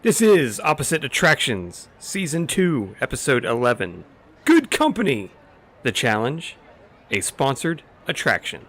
This is Opposite Attractions, Season 2, Episode 11. Good Company! The Challenge, a sponsored attraction.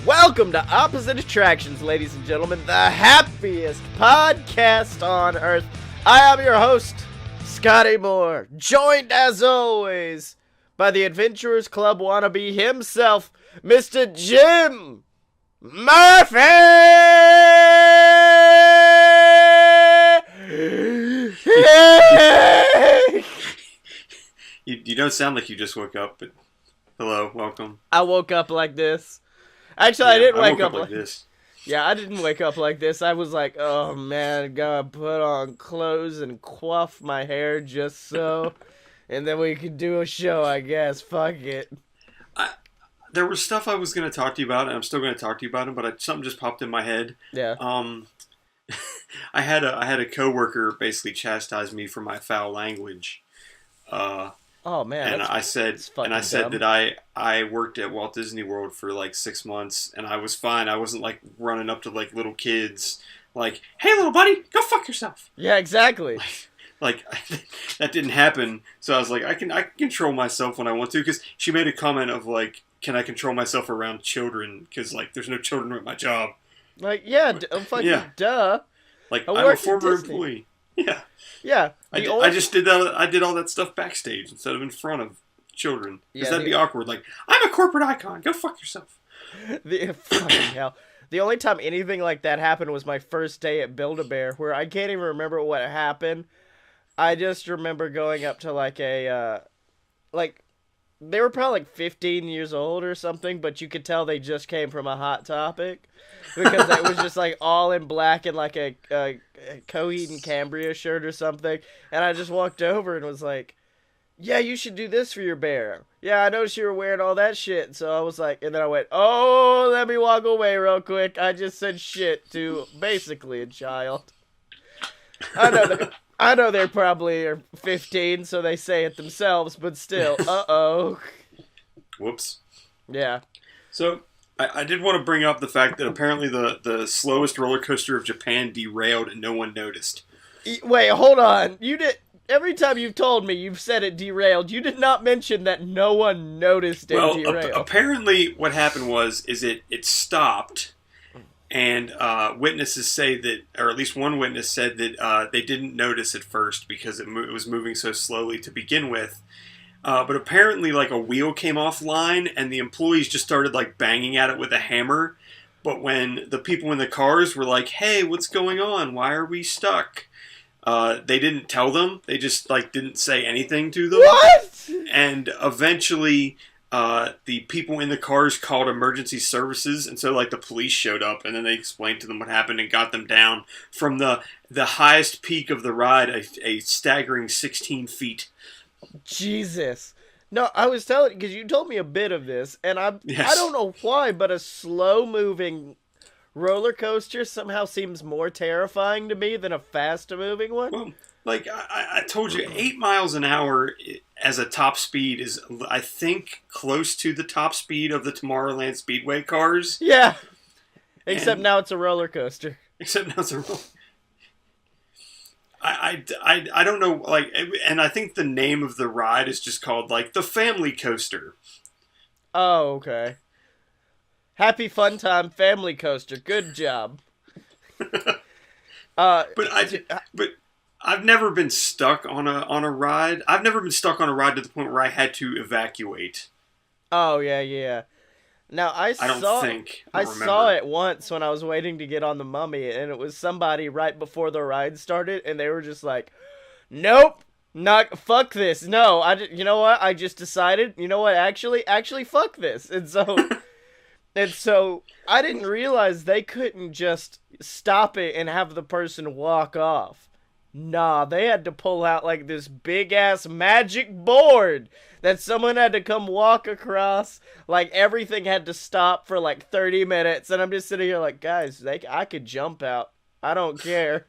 Welcome to Opposite Attractions, ladies and gentlemen, the happiest podcast on earth. I am your host, Scotty Moore, joined as always by the Adventurers Club wannabe himself, Mr. Jim Murphy! You don't sound like you just woke up, but hello, welcome. I woke up like this. Actually, I didn't wake up like this. Yeah, I didn't wake up like this. I was like, oh man, gotta put on clothes and coif my hair just so. And then we could do a show, I guess. Fuck it. There was stuff I was going to talk to you about, and I'm still going to talk to you about it, but something just popped in my head. Yeah. I had a coworker basically chastise me for my foul language. Oh man. And I said dumb. that I worked at Walt Disney World for like 6 months, and I was fine. I wasn't like running up to like little kids, like, "Hey, little buddy, go fuck yourself." Yeah, exactly. Like that didn't happen. So I was like, I can control myself when I want to. Because she made a comment of like, "Can I control myself around children? Because like, there's no children at my job." Like, yeah, duh. Like, I I'm a worked at former Disney. employee. Yeah. Yeah. I just did that. I did all that stuff backstage instead of in front of children. Because Yeah, that'd be awkward. Like, I'm a corporate icon. Go fuck yourself. Fucking hell. The only time anything like that happened was my first day at Build-A-Bear, where I can't even remember what happened. I just remember going up to like a, they were probably like 15 years old or something, but you could tell they just came from a Hot Topic. Because it was just like all in black and like a Coheed and Cambria shirt or something. And I just walked over and was like, "Yeah, you should do this for your bear. Yeah, I noticed you were wearing all that shit." So I was like, and then I went, "Oh, let me walk away real quick. I just said shit to basically a child." I know they're probably 15, so they say it themselves, but still, uh-oh. Whoops. Yeah. So, I did want to bring up the fact that apparently the slowest roller coaster of Japan derailed and no one noticed. Wait, hold on. Every time you've told me you've said it derailed, you did not mention that no one noticed it derailed. Apparently what happened is it stopped, and witnesses say that, or at least one witness said that they didn't notice at first because it was moving so slowly to begin with. But apparently, like, a wheel came offline, and the employees just started, like, banging at it with a hammer. But when the people in the cars were like, "Hey, what's going on? Why are we stuck?" They didn't tell them. They just, like, didn't say anything to them. What? And eventually, the people in the cars called emergency services, and so, like, the police showed up, and then they explained to them what happened and got them down from the highest peak of the ride, a staggering 16 feet. Jesus. No, I was telling, because you told me a bit of this, and I don't know why, but a slow-moving roller coaster somehow seems more terrifying to me than a fast-moving one. Well, like I told you, 8 miles an hour as a top speed is, I think, close to the top speed of the Tomorrowland Speedway cars. Yeah. Except now it's a roller coaster. Except now it's a roller. I don't know, like, and I think the name of the ride is just called, like, the Family Coaster. Oh, okay. Happy Fun Time Family Coaster. Good job. But I've never been stuck on a ride. I've never been stuck on a ride to the point where I had to evacuate. Oh, yeah. Now, I saw it once when I was waiting to get on the Mummy, and it was somebody right before the ride started, and they were just like, "Nope, fuck this. No, you know what? I just decided, you know what? Actually, fuck this." And so I didn't realize they couldn't just stop it and have the person walk off. Nah, they had to pull out like this big ass magic board that someone had to come walk across. Like everything had to stop for like 30 minutes, and I'm just sitting here like, guys, I could jump out. I don't care.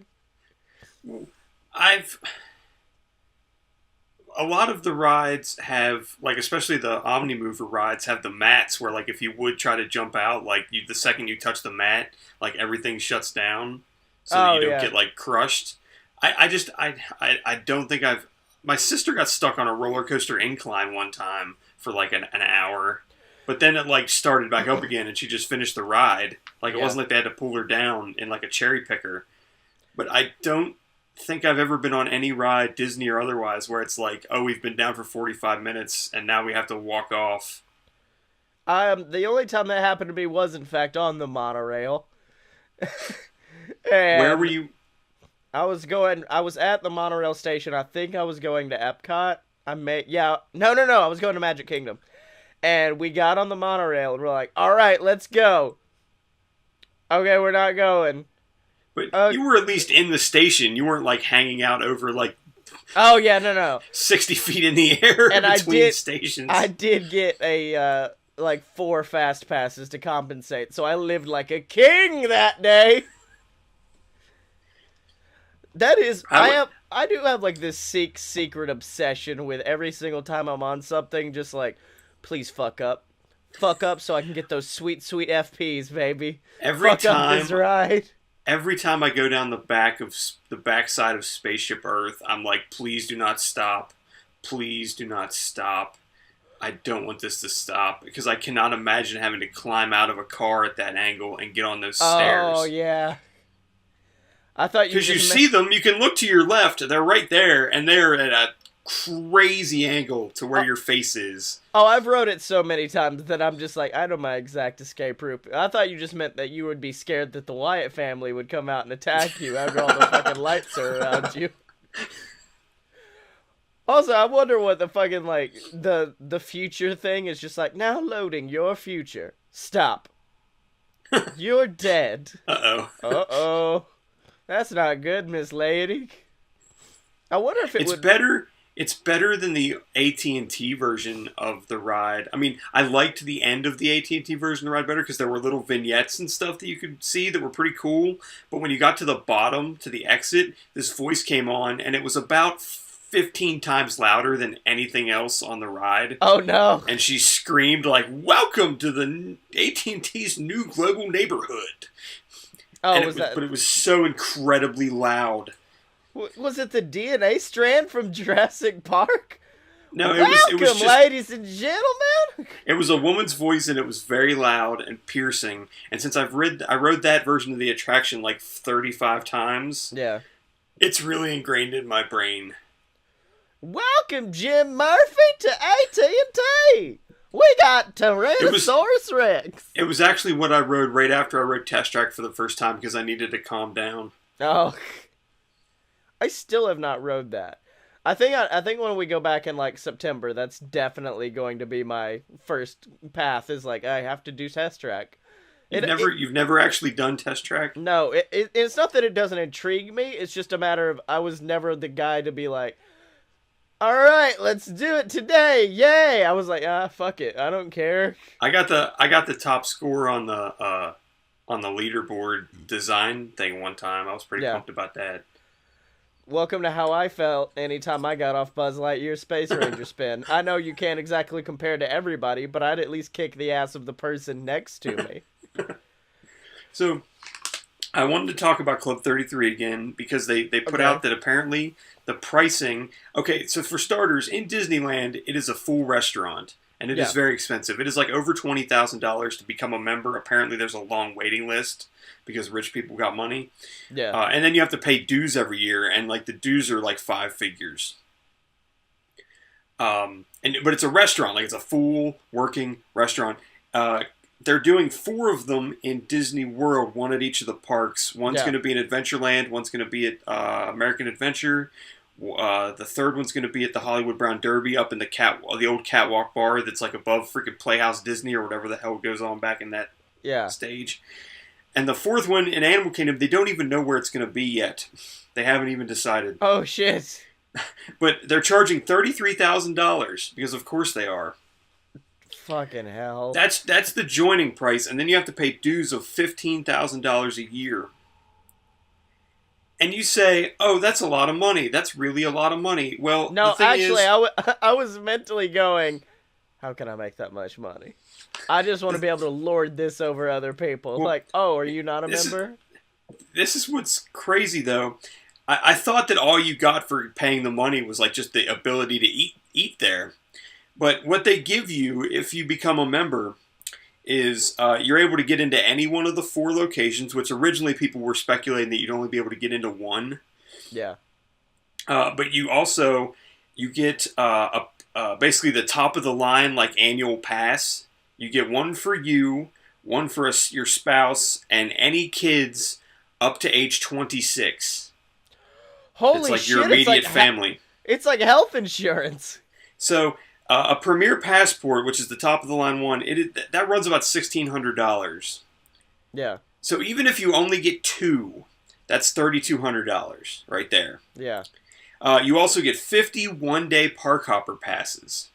A lot of the rides have, like, especially the Omnimover rides have the mats where, like, if you would try to jump out, like, the second you touch the mat, like, everything shuts down so that you don't get, like, crushed. I don't think my sister got stuck on a roller coaster incline one time for, like, an hour. But then it, like, started back up again and she just finished the ride. Like, it wasn't like they had to pull her down in, like, a cherry picker. But I don't think I've ever been on any ride, Disney or otherwise, where it's like, oh, we've been down for 45 minutes and now we have to walk off. The only time that happened to me was, in fact, on the monorail. Where were you? I was at the monorail station. I think I was going to Epcot. No, I was going to Magic Kingdom. And we got on the monorail and we're like, all right, let's go. Okay, we're not going. But you were at least in the station. You weren't, like, hanging out over, like... Oh, yeah, no. 60 feet in the air and between stations. I did get a, 4 fast passes to compensate, so I lived like a king that day. That is... I do have, like, this secret obsession with every single time I'm on something, just like, please fuck up. Fuck up so I can get those sweet, sweet FPs, baby. Fuck up this ride. Every time I go down the backside of Spaceship Earth, I'm like, please do not stop. Please do not stop. I don't want this to stop because I cannot imagine having to climb out of a car at that angle and get on those stairs. Oh, yeah. I thought you because you see them, you can look to your left. They're right there, and they're at a crazy angle to where your face is. Oh, I've rode it so many times that I'm just like, I know my exact escape route. I thought you just meant that you would be scared that the Wyatt family would come out and attack you after all the fucking lights are around you. Also, I wonder what the fucking, like, the future thing is just like, now loading your future. Stop. You're dead. Uh-oh. Uh-oh. That's not good, Miss Lady. I wonder if it's better. It's better than the AT&T version of the ride. I mean, I liked the end of the AT&T version of the ride better because there were little vignettes and stuff that you could see that were pretty cool. But when you got to the bottom, to the exit, this voice came on, and it was about 15 times louder than anything else on the ride. Oh, no. And she screamed, like, welcome to the AT&T's new global neighborhood. Oh, But it was so incredibly loud. Was it the DNA strand from Jurassic Park? No, it was just, ladies and gentlemen. It was a woman's voice, and it was very loud and piercing. And since I rode that version of the attraction like 35 times, yeah, it's really ingrained in my brain. Welcome, Jim Murphy, to AT&T. We got Tyrannosaurus Rex. It was actually what I rode right after I rode Test Track for the first time because I needed to calm down. Oh. I still have not rode that. I think when we go back in like September, that's definitely going to be my first path. Is like I have to do Test Track. You've never actually done Test Track? No, it's not that it doesn't intrigue me. It's just a matter of I was never the guy to be like, all right, let's do it today, yay! I was like, fuck it, I don't care. I got the top score on the leaderboard design thing one time. I was pretty pumped about that. Welcome to how I felt anytime I got off Buzz Lightyear's Space Ranger spin. I know you can't exactly compare to everybody, but I'd at least kick the ass of the person next to me. So, I wanted to talk about Club 33 again because they put out that apparently the pricing... Okay, so for starters, in Disneyland, it is a full restaurant, and it is very expensive. It is like over $20,000 to become a member. Apparently, there's a long waiting list because rich people got money. Yeah. And then you have to pay dues every year, and like the dues are like 5 figures. But it's a restaurant, like it's a full working restaurant. They're doing 4 of them in Disney World, one at each of the parks. One's going to be in Adventureland, one's going to be at American Adventure. The third one's going to be at the Hollywood Brown Derby up in the old catwalk bar that's like above freaking Playhouse Disney or whatever the hell goes on back in that stage. And the fourth one in Animal Kingdom, they don't even know where it's going to be yet. They haven't even decided. Oh shit! But they're charging $33,000 because of course they are. Fucking hell! That's the joining price, and then you have to pay dues of $15,000 a year. And you say, "Oh, that's a lot of money. That's really a lot of money." Well, No, the thing actually, is, I was mentally going, how can I make that much money? I just want to be able to lord this over other people. Well, Like, oh, are you not a this member? this is what's crazy though. I thought that all you got for paying the money was like just the ability to eat there. But what they give you if you become a member is you're able to get into any one of the 4 locations, which originally people were speculating that you'd only be able to get into one. Yeah. But you get basically the top of the line like annual pass. You get one for you, one for your spouse, and any kids up to age 26. Holy It's like shit! your immediate it's like family. It's like health insurance. So a Premier Passport, which is the top of the line one, that runs about $1,600. Yeah. So even if you only get 2, that's $3,200 right there. Yeah. You also get 50 one-day park hopper passes.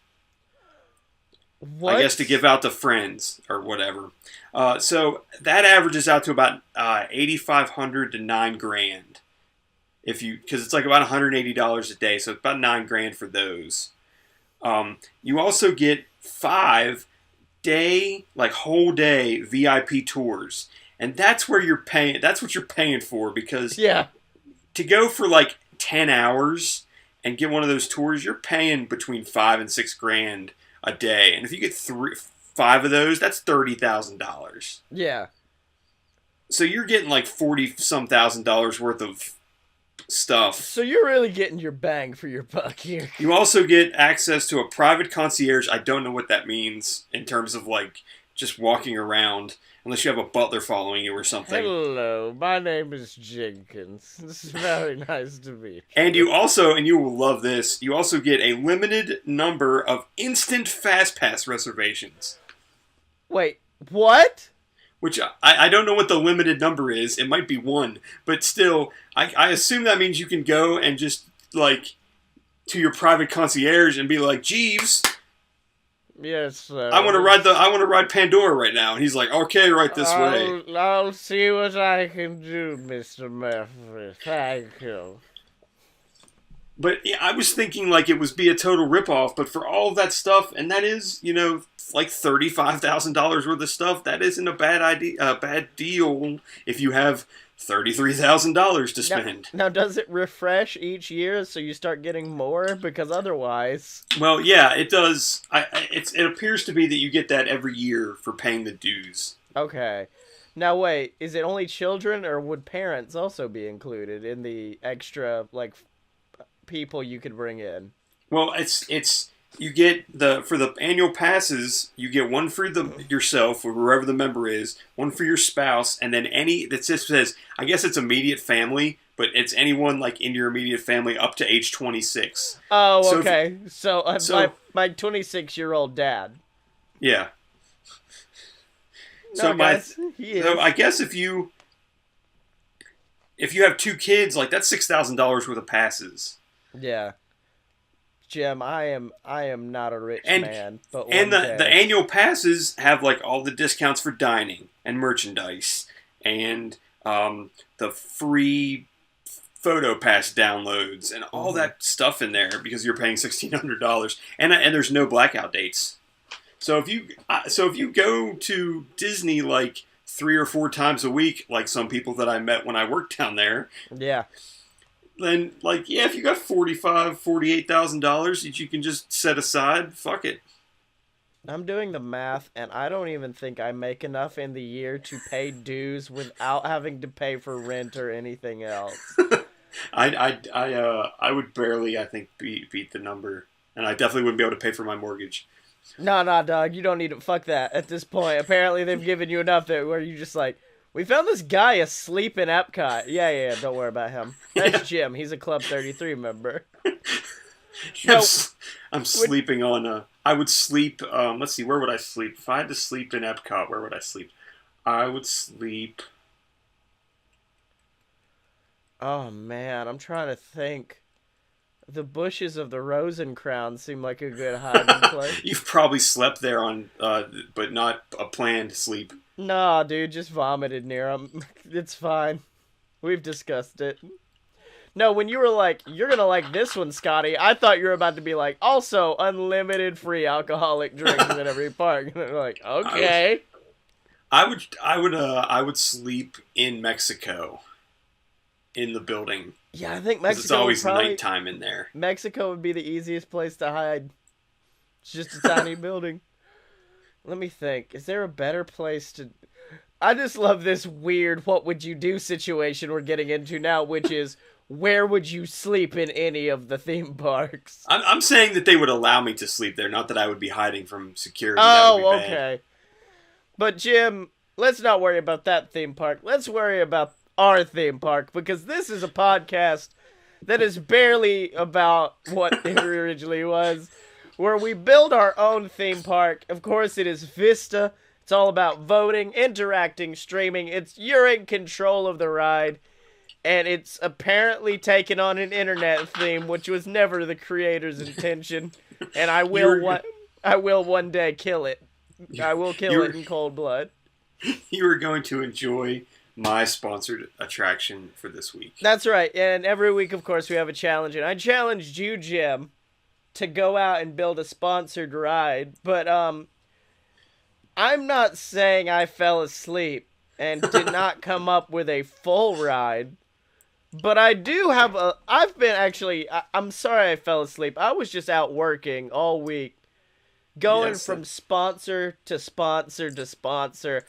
What? I guess to give out to friends or whatever. So that averages out to about $8,500 to $9,000. Because it's like about $180 a day, so it's about $9,000 for those. You also get 5 whole day VIP tours, and that's where you're paying. That's what you're paying for because Yeah. to go for like 10 hours and get one of those tours, you're paying between $5,000 and $6,000 a day, and if you get 5 of those, that's $30,000. Yeah. So you're getting like $40-some thousand worth of stuff. So you're really getting your bang for your buck here. You also get access to a private concierge. I don't know what that means in terms of like just walking around, unless you have a butler following you or something. Hello, my name is Jenkins. This is very nice to meet you. And you also, and you will love this, you also get a limited number of instant fast pass reservations. Wait, what? Which I don't know what the limited number is. It might be 1, but still, I assume that means you can go and just like to your private concierge and be like, Jeeves, Yes, sir. I want to ride Pandora right now, and he's like, okay, right this way. I'll see what I can do, Mr. Murphy. Thank you. But yeah, I was thinking like it was be a total ripoff, but for all of that stuff, and that is, like $35,000 worth of stuff, that isn't a bad deal if you have $33,000 to spend. Now, does it refresh each year so you start getting more? Because otherwise... Well, yeah, it does. It appears to be that you get that every year for paying the dues. Okay. Now, wait, is it only children, or would parents also be included in the extra, like, people you could bring in? Well, you get for the annual passes, you get one for yourself or whoever the member is, one for your spouse, and then that just says, I guess it's immediate family, but it's anyone like in your immediate family up to age 26. Oh, So okay. So my 26-year-old dad. Yeah. No, guys, he is. So I guess if you have 2 kids, like that's $6,000 worth of passes. Yeah. Jim, I am not a rich man, but and one day. the annual passes have like all the discounts for dining and merchandise and the free photo pass downloads and all that stuff in there because you're paying $1,600 and there's no blackout dates. So if you go to Disney like 3 or 4 times a week, like some people that I met when I worked down there, Yeah. then like if you got $48,000 that you can just set aside, fuck it. I'm doing the math, and I don't even think I make enough in the year to pay dues without having to pay for rent or anything else. I would barely, I think, beat the number, and I definitely wouldn't be able to pay for my mortgage. No, dog, you don't need to. Fuck that. At this point, apparently they've given you enough that where you just like, we found this guy asleep in Epcot. Yeah, don't worry about him. That's Jim. He's a Club 33 member. No, I'm sleeping on I would sleep, let's see, where would I sleep? If I had to sleep in Epcot, where would I sleep? I would sleep Oh man, I'm trying to think. The bushes of the Rosencrown seem like a good hiding place. You've probably slept there but not a planned sleep. Nah, dude, just vomited near them. It's fine. We've discussed it. No, when you were like, you're gonna like this one, Scotty, I thought you were about to be like, also unlimited free alcoholic drinks at every park. And they're like, okay. I would sleep in Mexico, in the building. Yeah, I think 'Cause Mexico it's always would probably, nighttime in there. Mexico would be the easiest place to hide. It's just a tiny building. Let me think. Is there a better place to... I just love this weird what would you do situation we're getting into now, which is where would you sleep in any of the theme parks? I'm saying that they would allow me to sleep there, not that I would be hiding from security. That would Oh, be bad. okay. But Jim, let's not worry about that theme park. Let's worry about our theme park, because this is a podcast that is barely about what it originally was, where we build our own theme park. Of course, it is Vista. It's all about voting, interacting, streaming. You're in control of the ride, and it's apparently taken on an internet theme, which was never the creator's intention. And I will one day kill it. I will kill it in cold blood. You are going to enjoy my sponsored attraction for this week. That's right. And every week, of course, we have a challenge. And I challenged you, Jim, to go out and build a sponsored ride. But I'm not saying I fell asleep and did not come up with a full ride. But I do have I'm sorry I fell asleep. I was just out working all week. Going from sponsor to sponsor to sponsor,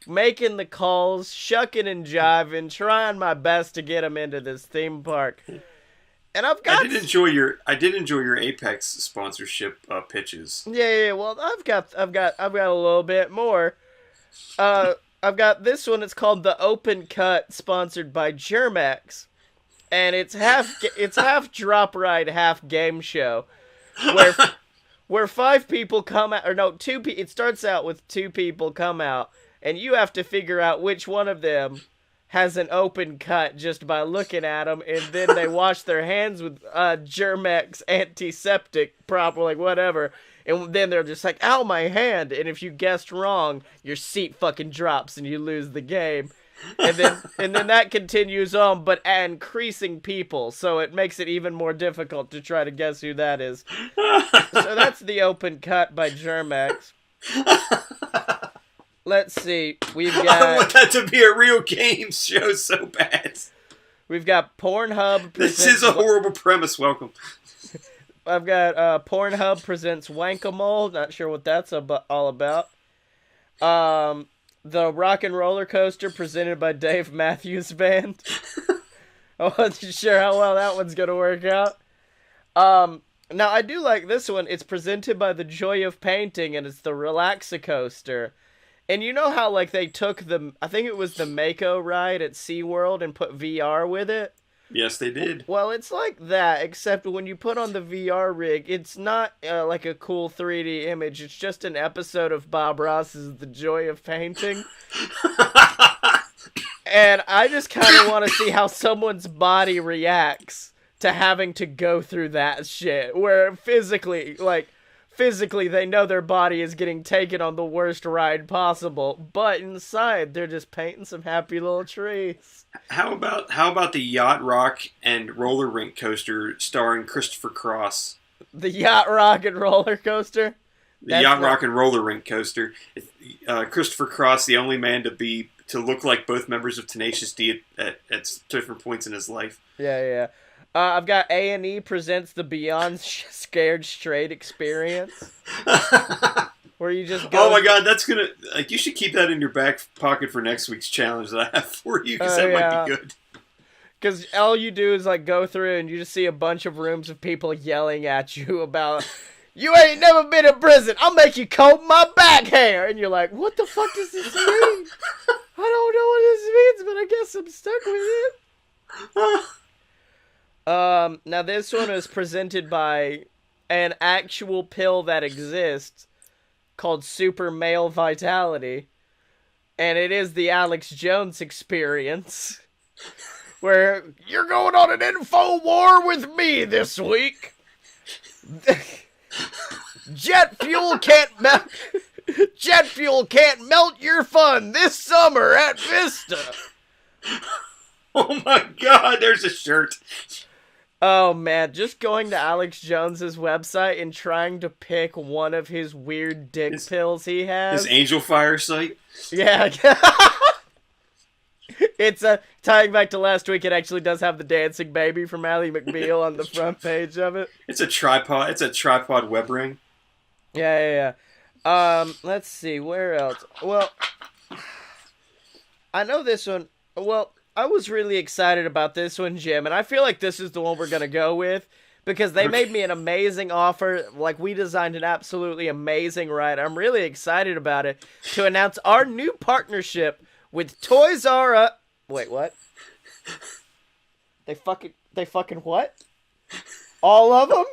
making the calls, shucking and jiving, trying my best to get them into this theme park. And I did enjoy your Apex sponsorship pitches. Yeah. Well, I've got a little bit more. I've got this one. It's called the Open Cut, sponsored by Germex, and it's half drop ride, half game show, where 5 people come out, or no, 2 people. It starts out with 2 people come out, and you have to figure out which one of them has an open cut just by looking at them, and then they wash their hands with Germex antiseptic, proper, like whatever, and then they're just like, ow, my hand, and if you guessed wrong, your seat fucking drops and you lose the game. And then that continues on, but increasing people, so it makes it even more difficult to try to guess who that is. So that's the Open Cut by Germex. Let's see. I want that to be a real game show so bad. We've got Pornhub. This is a horrible premise. Welcome. I've got Pornhub presents Wankamole. Not sure what that's all about. The Rock and Roller Coaster presented by Dave Matthews Band. I wasn't sure how well that one's gonna work out. Now I do like this one. It's presented by the Joy of Painting, and it's the Relaxacoaster. And you know how like they took I think it was the Mako ride at SeaWorld and put VR with it? Yes, they did. Well, it's like that, except when you put on the VR rig, it's not like a cool 3D image. It's just an episode of Bob Ross's The Joy of Painting. And I just kind of want to see how someone's body reacts to having to go through that shit. Where physically they know their body is getting taken on the worst ride possible, but inside they're just painting some happy little trees. How about the Yacht Rock and Roller Rink Coaster starring Christopher Cross? The Yacht Rock and Roller Coaster? The Yacht Rock and Roller Rink Coaster. Christopher Cross, the only man to look like both members of Tenacious D at different points in his life. Yeah. I've got A&E presents the Beyond Scared Straight experience. Where you just go... Oh my god, that's gonna... you should keep that in your back pocket for next week's challenge that I have for you, because that might be good. Because all you do is like go through and you just see a bunch of rooms of people yelling at you about... You ain't never been in prison. I'll make you comb my back hair. And you're like, what the fuck does this mean? I don't know what this means, but I guess I'm stuck with it. Now this one is presented by an actual pill that exists called Super Male Vitality. And it is the Alex Jones experience. where you're going on an info war with me this week. Jet fuel can't melt your fun this summer at Vista. Oh my God, there's a shirt. Oh man, just going to Alex Jones's website and trying to pick one of his weird dick pills he has. His Angel Fire site. Yeah. It's tying back to last week. It actually does have the dancing baby from Ally McBeal on the front page of it. It's a tripod. It's a tripod web ring. Yeah. Let's see where else. Well, I know this one. Well, I was really excited about this one, Jim, and I feel like this is the one we're gonna go with because they made me an amazing offer. Like, we designed an absolutely amazing ride. I'm really excited about it to announce our new partnership with Toys R Us. Wait, what? They fucking what? All of them?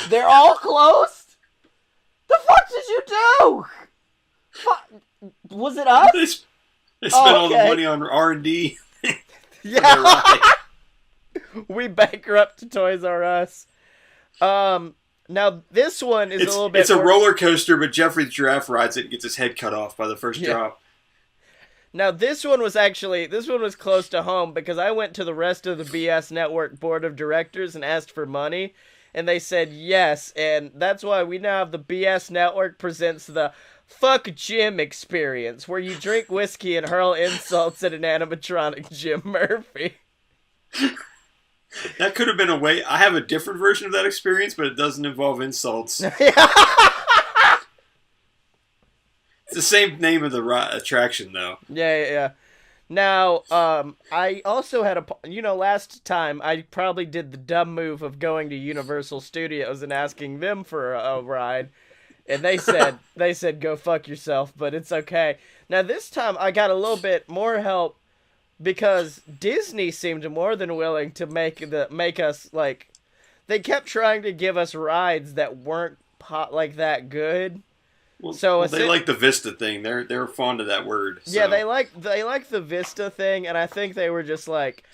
They're all closed? The fuck did you do? Was it us? They spent all the money on R&D. Yeah. We bankrupt Toys R Us. Now this one is a little bit. It's a roller coaster, but Jeffrey the Giraffe rides it and gets his head cut off by the first drop. Now this one was close to home because I went to the rest of the BS Network board of directors and asked for money, and they said yes, and that's why we now have the BS Network presents the Fuck Jim experience, where you drink whiskey and hurl insults at an animatronic Jim Murphy. That could have been a way. I have a different version of that experience, but it doesn't involve insults. It's the same name of the attraction, though. Yeah. Now, I also had last time I probably did the dumb move of going to Universal Studios and asking them for a ride. And they said, go fuck yourself, but it's okay. Now, this time I got a little bit more help because Disney seemed more than willing to make us, like, they kept trying to give us rides that weren't that good. Well, they like the Vista thing. They're fond of that word. So. Yeah, they like the Vista thing, and I think they were just like,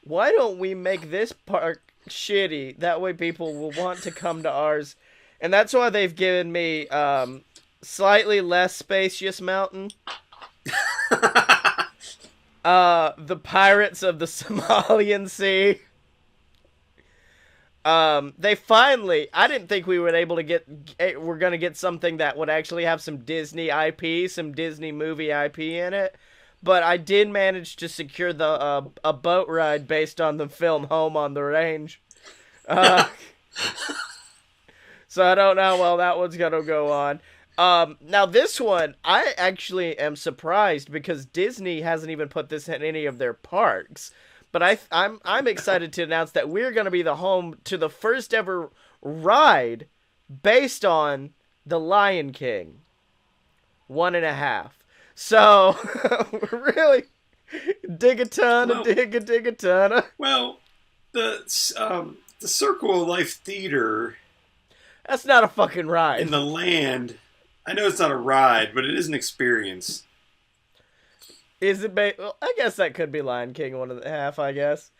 why don't we make this park shitty? That way people will want to come to ours. And that's why they've given me slightly less spacious mountain. The Pirates of the Somalian Sea. They finally, I didn't think we were able to we're going to get something that would actually have some Disney IP, some Disney movie IP in it. But I did manage to secure a boat ride based on the film Home on the Range. So I don't know how well that one's going to go on. Now this one, I actually am surprised because Disney hasn't even put this in any of their parks. But I'm excited to announce that we're going to be the home to the first ever ride based on The Lion King. 1.5. So, really, dig a ton. Well, the Circle of Life Theater... That's not a fucking ride. In the land, I know it's not a ride, but it is an experience. Is it? Well, I guess that could be Lion King 1.5, I guess.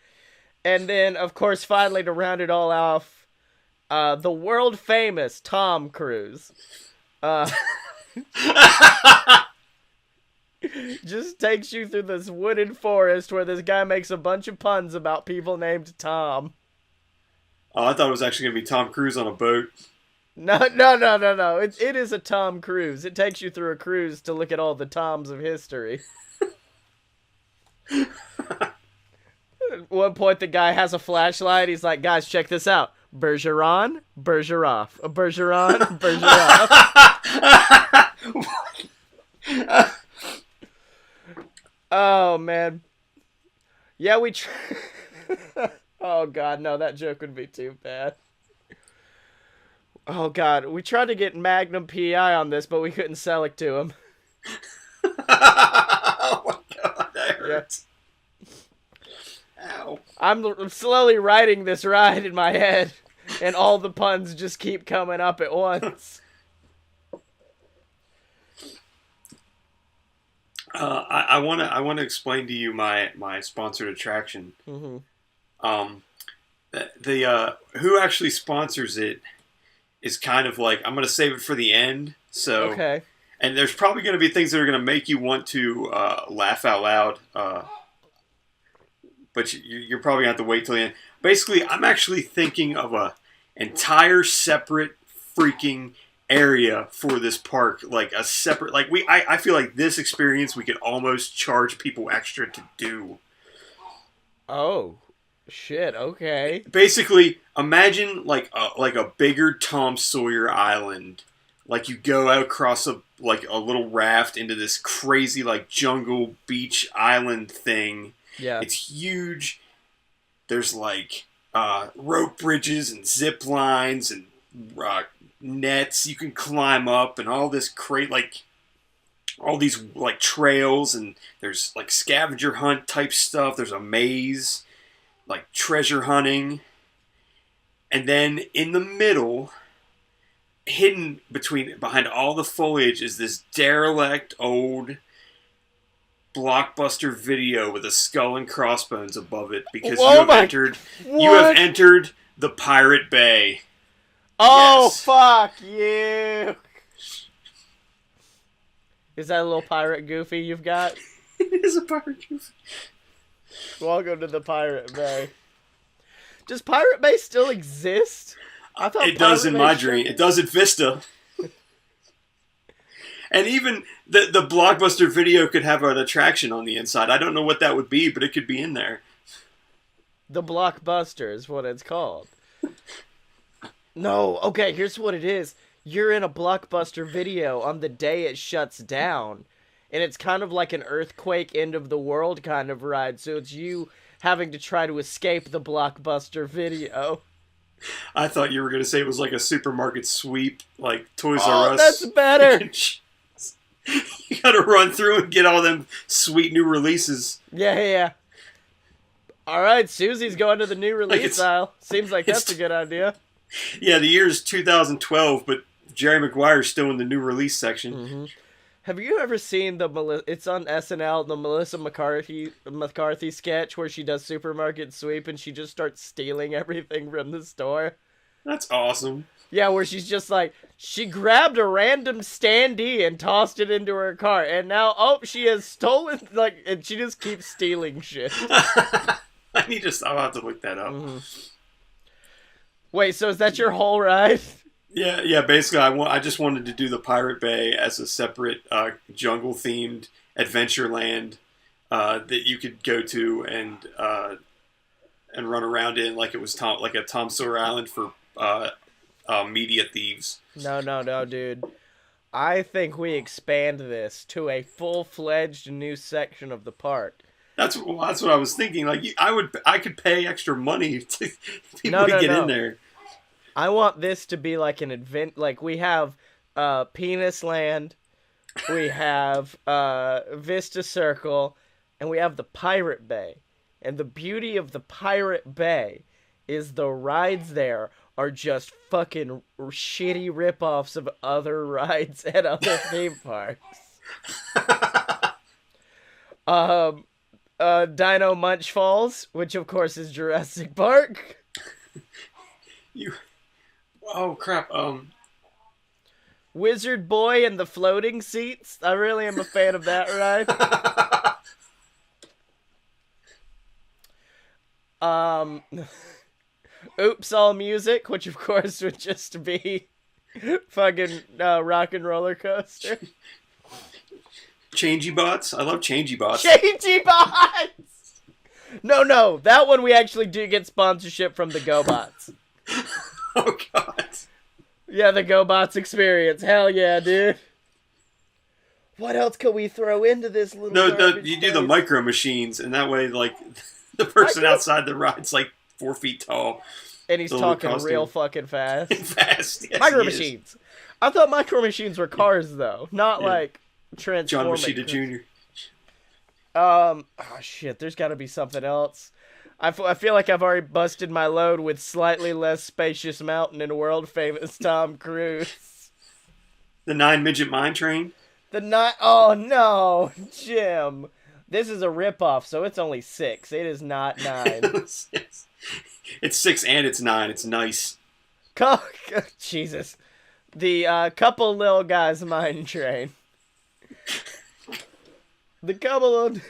And then, of course, finally to round it all off, the world famous Tom Cruise. Just takes you through this wooded forest where this guy makes a bunch of puns about people named Tom. Oh, I thought it was actually going to be Tom Cruise on a boat. No. It is a Tom Cruise. It takes you through a cruise to look at all the Toms of history. At one point, the guy has a flashlight. He's like, guys, check this out. Bergeron, Bergerov. Bergeron, Bergerov. Oh, man. Yeah, oh, God, no, that joke would be too bad. Oh, God, we tried to get Magnum PI on this, but we couldn't sell it to him. Oh, my God, that hurts. Yeah. Ow. I'm slowly writing this ride in my head, and all the puns just keep coming up at once. I want to explain to you my sponsored attraction. Mm-hmm. Um, the who actually sponsors it is kind of like, I'm going to save it for the end. So Okay. and there's probably going to be things that are going to make you want to laugh out loud. But you're probably going to have to wait till the end. Basically, I'm actually thinking of a entire separate freaking area for this park, like a separate, like I feel like this experience we could almost charge people extra to do. Oh, shit. Okay. Basically, imagine like a bigger Tom Sawyer Island. Like you go out across a little raft into this crazy like jungle beach island thing. Yeah. It's huge. There's like rope bridges and zip lines and nets you can climb up and all this all these like trails, and there's like scavenger hunt type stuff. There's a maze, like treasure hunting. And then in the middle, hidden behind all the foliage, is this derelict old Blockbuster Video with a skull and crossbones above it, because Oh you have my- entered you What? have entered the Pirate Bay. Oh, Yes. fuck you. Is that a little pirate Goofy you've got? It is a pirate Goofy. Welcome to the Pirate Bay. Does Pirate Bay still exist? I thought It does Pirate in Bay my shut- dream. It does in Vista. And even the Blockbuster Video could have an attraction on the inside. I don't know what that would be, but it could be in there. The Blockbuster is what it's called. No, okay, here's what it is. You're in a Blockbuster Video on the day it shuts down. And it's kind of like an earthquake, end of the world kind of ride. So it's you having to try to escape the Blockbuster Video. I thought you were going to say it was like a supermarket sweep, like Toys Oh, R Us. that's better. You got to run through and get all them sweet new releases. Yeah. All right, Susie's going to the new release it's- aisle. Seems like that's it's- a good idea. Yeah, the year is 2012, but Jerry Maguire's still in the new release section. Mm-hmm. Have you ever seen it's on SNL, the Melissa McCarthy sketch where she does supermarket sweep and she just starts stealing everything from the store? That's awesome. Yeah, where she's just like, she grabbed a random standee and tossed it into her cart, and now, she has stolen, and she just keeps stealing shit. I'll have to look that up. Mm-hmm. Wait, so is that your whole ride? Yeah. Basically, I just wanted to do the Pirate Bay as a separate jungle-themed adventure land that you could go to and run around in, like it was like a Tom Sawyer Island for media thieves. No, dude. I think we expand this to a full-fledged new section of the park. That's what I was thinking. Like I could pay extra money to people to get in there. I want this to be like an event. Like we have Penis Land, we have Vista Circle, and we have the Pirate Bay. And the beauty of the Pirate Bay is the rides there are just fucking shitty ripoffs of other rides at other theme parks. Dino Munch Falls, which of course is Jurassic Park. Oh crap! Wizard Boy and the floating seats. I really am a fan of that ride. Oops All Music, which of course would just be fucking rock and roller coaster. Changey Bots. I love Changey Bots. Changey Bots! No, that one we actually do get sponsorship from the GoBots. Oh god. Yeah, the GoBots experience. Hell yeah, dude. What else could we throw into this little No, garbage you do the place? micro machines, and that way, like, the person Micro- outside the ride's like 4 feet tall. And he's the little talking costume. real fucking fast. Fast. Yes, Micro he is. machines. I thought micro machines were cars though, not Yeah. like John transforming. Machida Jr. Oh shit, there's got to be something else. I feel like I've already busted my load with Slightly Less Spacious Mountain and world famous Tom Cruise. The 9 Midget Mine Train. The nine. Oh no, Jim. This is a ripoff, so it's only 6. It is not 9. It's 6 and it's 9. It's nice. Jesus. The couple little guys mine train. The couple of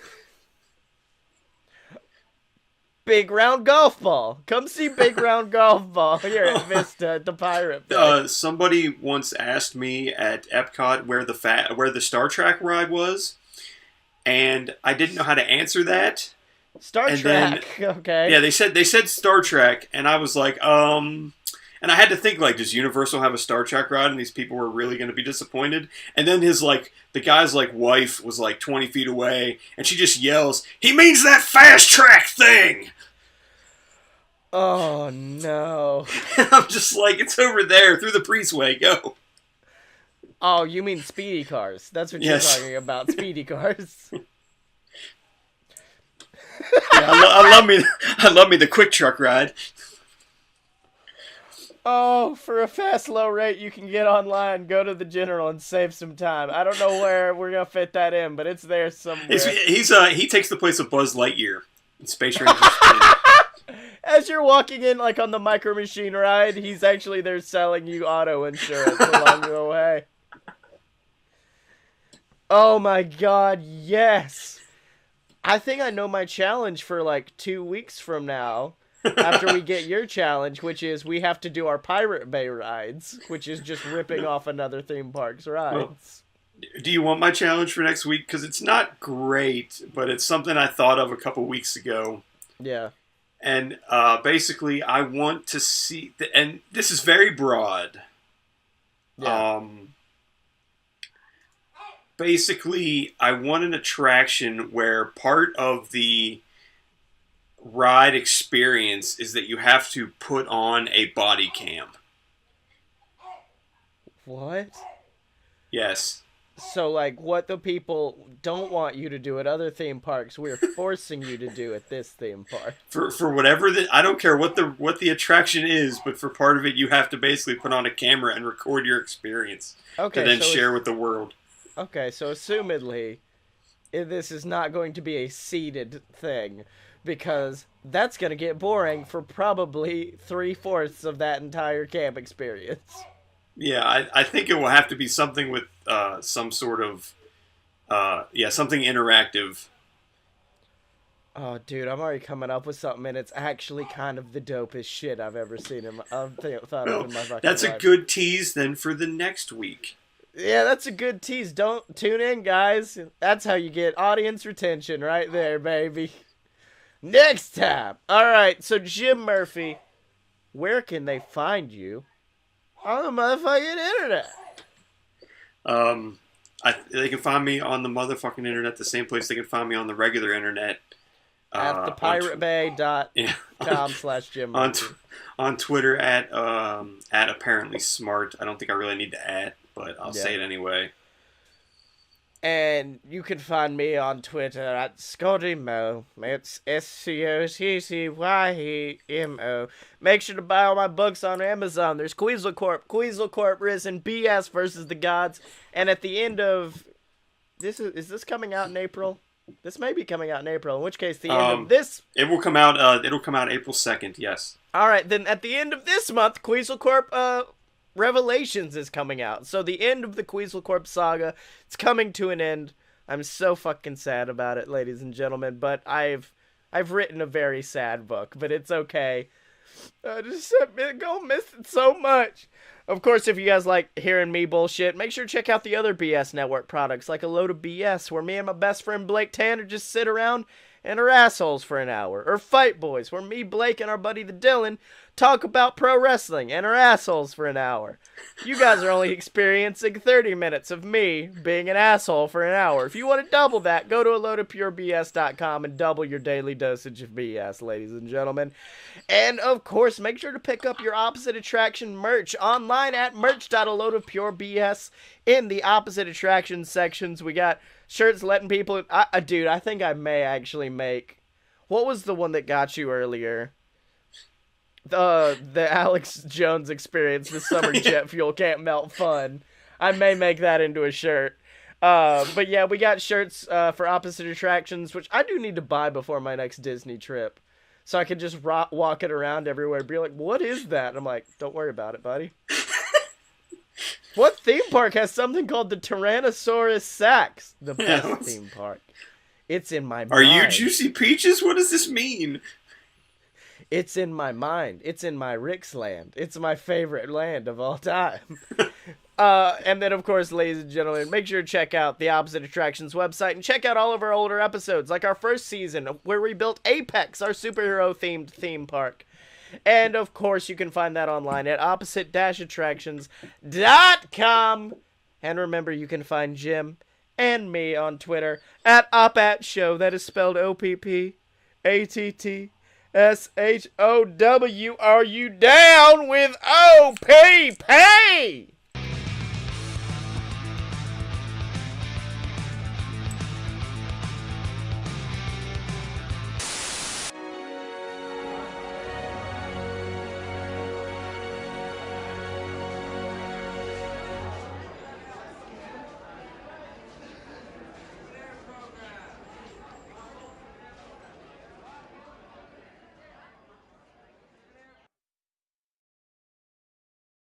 Big Round Golf Ball. Come see Big Round Golf Ball here at Vista at the Pirate Bay. Somebody once asked me at Epcot where the Star Trek ride was, and I didn't know how to answer that. Star Trek. Okay. Yeah, they said Star Trek, and I was like, and I had to think, like, does Universal have a Star Trek ride? And these people were really going to be disappointed. And then the guy's, like, wife was, like, 20 feet away, and she just yells, "He means that fast track thing!" Oh, no. And I'm just like, it's over there, through the Priestway, go. Oh, you mean speedy cars. That's what Yes. you're talking about, speedy cars. Yeah, I love me the quick truck ride. Oh, for a fast, low rate you can get online, go to the General and save some time. I don't know where we're going to fit that in, but it's there somewhere. He takes the place of Buzz Lightyear in Space Ranger. As you're walking in, like, on the Micro Machine ride, he's actually there selling you auto insurance along the way. Oh my god, yes! I think I know my challenge for, like, 2 weeks from now. After we get your challenge, which is we have to do our Pirate Bay rides, which is just ripping off another theme park's rides. Well, do you want my challenge for next week? Because it's not great, but it's something I thought of a couple weeks ago. Yeah. And basically, I want to see, and this is very broad. Yeah. Basically, I want an attraction where part of the ride experience is that you have to put on a body cam. What? Yes. So, like, what the people don't want you to do at other theme parks, we're forcing you to do at this theme park. For whatever I don't care what the attraction is, but for part of it, you have to basically put on a camera and record your experience to then share with the world. Okay, so assumedly, this is not going to be a seated thing, because that's going to get boring for probably 3/4 of that entire camp experience. Yeah, I think it will have to be something with some sort of, something interactive. Oh, dude, I'm already coming up with something, and it's actually kind of the dopest shit I've ever seen thought of in my fucking That's life. a good tease then for the next week. Yeah, that's a good tease. Don't tune in, guys. That's how you get audience retention right there, baby. Next time. All right, so Jim Murphy, where can they find you on the motherfucking internet? They can find me on the motherfucking internet, the same place they can find me on the regular internet. At thepiratebay.com/Jim Murphy. On Twitter at apparently smart. I don't think I really need to add, but I'll say it anyway. And you can find me on Twitter at ScottyMo. It's ScottyMo. Make sure to buy all my books on Amazon. There's Queasel Corp Risen, BS versus the Gods. And at the end of... Is this coming out in April? This may be coming out in April, in which case the end of this... It will come out, it'll come out April 2nd, yes. Alright, then at the end of this month, Queasel Corp, Revelations is coming out. So the end of the Queasel Corp saga, it's coming to an end. I'm so fucking sad about it, ladies and gentlemen, but I've written a very sad book, but it's okay. I just go miss it so much. Of course, if you guys like hearing me bullshit, make sure to check out the other BS Network products, like A Load of BS, where me and my best friend Blake Tanner just sit around and are assholes for an hour. Or Fight Boys, where me, Blake, and our buddy the Dylan talk about pro wrestling and are assholes for an hour. You guys are only experiencing 30 minutes of me being an asshole for an hour. If you want to double that, go to aloadofpurebs.com and double your daily dosage of BS, ladies and gentlemen. And, of course, make sure to pick up your Opposite Attraction merch online at merch.aloadofpurebs. In the Opposite Attraction sections, we got shirts letting people... Dude, I think I may actually make... What was the one that got you earlier? The Alex Jones Experience, the summer jet fuel can't melt fun. I may make that into a shirt. But yeah, we got shirts for Opposite Attractions, which I do need to buy before my next Disney trip. So I can just walk it around everywhere and be like, what is that? And I'm like, don't worry about it, buddy. What theme park has something called the Tyrannosaurus Sax? The best theme park. It's in my mind. Are you Juicy Peaches? What does this mean? It's in my mind. It's in my Rick's land. It's my favorite land of all time. And then, of course, ladies and gentlemen, make sure to check out the Opposite Attractions website and check out all of our older episodes, like our first season where we built Apex, our superhero-themed theme park. And, of course, you can find that online at opposite-attractions.com. And remember, you can find Jim and me on Twitter at OpAtShow. That is spelled OPPATTSHOW. Are you down with OPP?